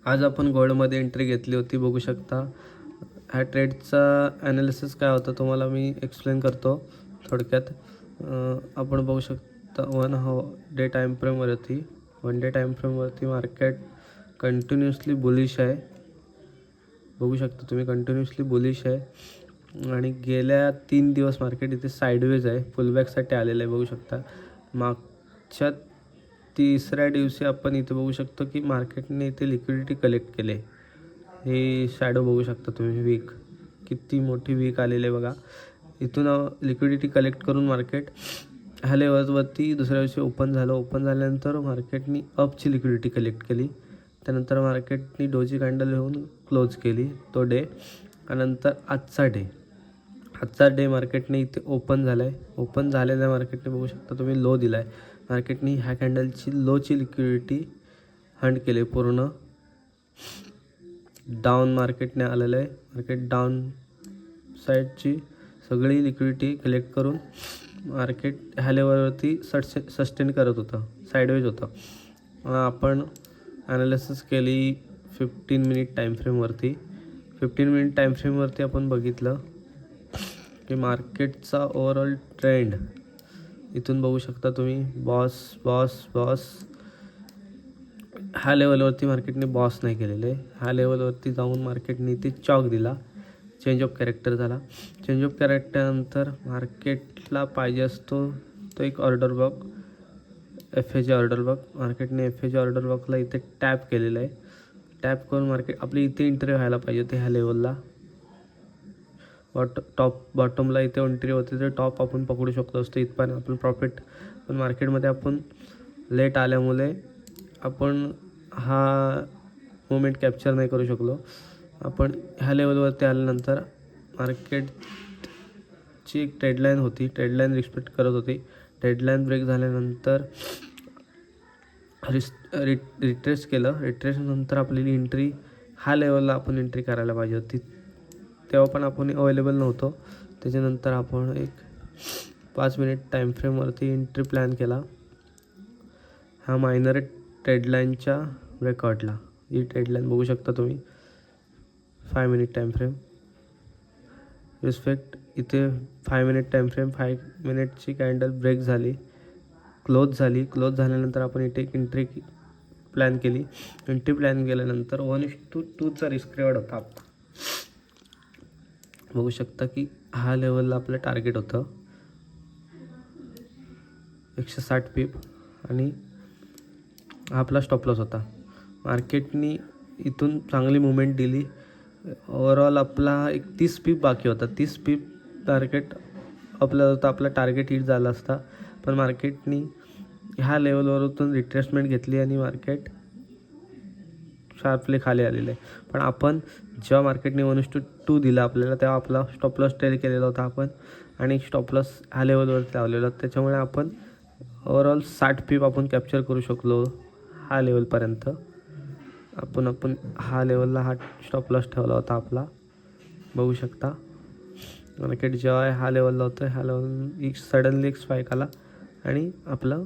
आज आपण गोल्डमध्ये एंट्री घेतली होती, बघू शकता. ह्या ट्रेडचा ॲनालिसिस काय होतं तुम्हाला मी एक्सप्लेन करतो थोडक्यात. आपण बघू शकता 1 डे टाईम फ्रेमवरती 1 डे टाईम फ्रेमवरती मार्केट कंटिन्युअसली बुलिश आहे. बघू शकता तुम्ही कंटिन्युअसली बुलिश आहे आणि गेल्या 3 दिवस मार्केट इथे साईडवेज आहे, पुलबॅकसाठी आलेलं आहे. बघू शकता मागच्या तिसऱ्या दिवशी आपण इथे बघू शकतो की मार्केटने इथे लिक्विडिटी कलेक्ट केले. हे शॅडो बघू शकता तुम्ही, वीक किती मोठी वीक आलेली आहे बघा. इथून लिक्विडिटी कलेक्ट करून मार्केट ह्या लेवलवरती दुसऱ्या दिवशी ओपन झालं. ओपन झाल्यानंतर मार्केटनी अपची लिक्विडिटी कलेक्ट केली. त्यानंतर मार्केटनी डोजी कॅन्डल घेऊन क्लोज केली तो डे. त्यानंतर आजचा डे मार्केटने इथे ओपन झाला आहे. ओपन झालेल्या मार्केटने बघू शकता तुम्ही लो दिला आहे. मार्केटनी ह्या कॅन्डलची लोची लिक्विडिटी हंट केली. पूर्ण डाऊन मार्केटने आलेलं आहे. मार्केट डाऊन साईडची सगळी लिक्विडिटी कलेक्ट करून मार्केट ह्या लेवलवरती सस्टेन करत होतं, साईडवेज होतं. आपण ॲनालिसिस केली 15 मिनिट टाईम फ्रेमवरती. 15 मिनिट टाईम फ्रेमवरती आपण बघितलं की मार्केटचा ओव्हरऑल ट्रेंड इथून बघू शकता तुम्ही. बॉस ह्या लेवलवरती मार्केटने बॉस नाही केलेले आहे. ह्या लेवलवरती जाऊन मार्केटने इथे चॉक दिला, चेंज ऑफ कॅरेक्टर झाला. चेंज ऑफ कॅरेक्टरनंतर मार्केटला पाहिजे असतो तो एक order block, FAG order block. मार्केटने FAG ऑर्डर ब्लॉकला इथे टॅप केलेलं आहे. टॅप करून मार्केट आपली इथे एंट्री व्हायला पाहिजे होती ह्या लेवलला. बॉटमला इथे एंट्री होती तर टॉप आपण पकडू शकतो असतो इथपर्यंत आपण प्रॉफिट. पण मार्केटमध्ये आपण लेट आल्यामुळे आपण हा मोमेंट कॅप्चर नाही करू शकलो. आपण ह्या लेवलवरती आल्यानंतर मार्केटची एक ट्रेडलाईन होती, ट्रेडलाईन रिस्पेक्ट करत होती. ट्रेडलाईन ब्रेक झाल्यानंतर रिट्रेस केलं. रिट्रेसनंतर आपल्याला एंट्री ह्या लेवलला आपण एंट्री करायला पाहिजे होती. तेव्हा पण आपण अवेलेबल नव्हतो. त्याच्यानंतर आपण एक 5 मिनिट टाईम फ्रेमवरती एंट्री प्लॅन केला. हा मायनर ट्रेडलाईनच्या ब्रेकआउटला. ही ट्रेडलाईन बघू शकता तुम्ही, 5 मिनिट टाईम फ्रेम रिस्पेक्ट. इथे 5 मिनिट टाईम फ्रेम, 5 मिनिटची कॅन्डल ब्रेक झाली, क्लोज झाली. क्लोज झाल्यानंतर आपण इथे एक एंट्री प्लॅन केली. एंट्री प्लॅन केल्यानंतर 1:2चा रिस्क रिवॉर्ड होता. बघू शकता की हा लेवलला आपलं टार्गेट होतं 160 पीप आणि हा आपला स्टॉप लॉस होता. मार्केटनी इथून चांगली मुवमेंट दिली. ओव्हरऑल आपला एक 30 पीप बाकी होता. 30 पीप टार्गेट आपला होता. आपला टार्गेट हिट झाला असता. पण मार्केटनी ह्या लेवलवरून रिट्रेसमेंट घेतली आणि मार्केट शार्पली खाली आलेलं आहे. पण आपण जेव्हा मार्केटने 1:2 दिला आपल्याला तेव्हा आपला स्टॉप लॉस टेल केलेला होता आपण आणि स्टॉप लॉस ह्या लेवलवरती लावलेला होता. त्याच्यामुळे आपण ओव्हरऑल 60 पीप आपण कॅप्चर करू शकलो हा लेवलपर्यंत. आपण हा लेवलला हा स्टॉप लॉस ठेवला होता आपला. बघू शकता मार्केट जेव्हा हा लेवलला होतं, ह्या लेवल सडनली एक स्पाईक आला आणि आपलं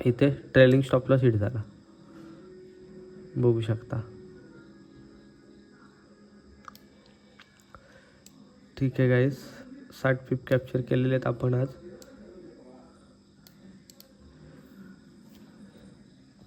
इथे ट्रेलिंग स्टॉप लॉस हिट झाला. बघू शकता. ठीक आहे गाईज, 60 पीप कॅप्चर केलेले आहेत आपण आज.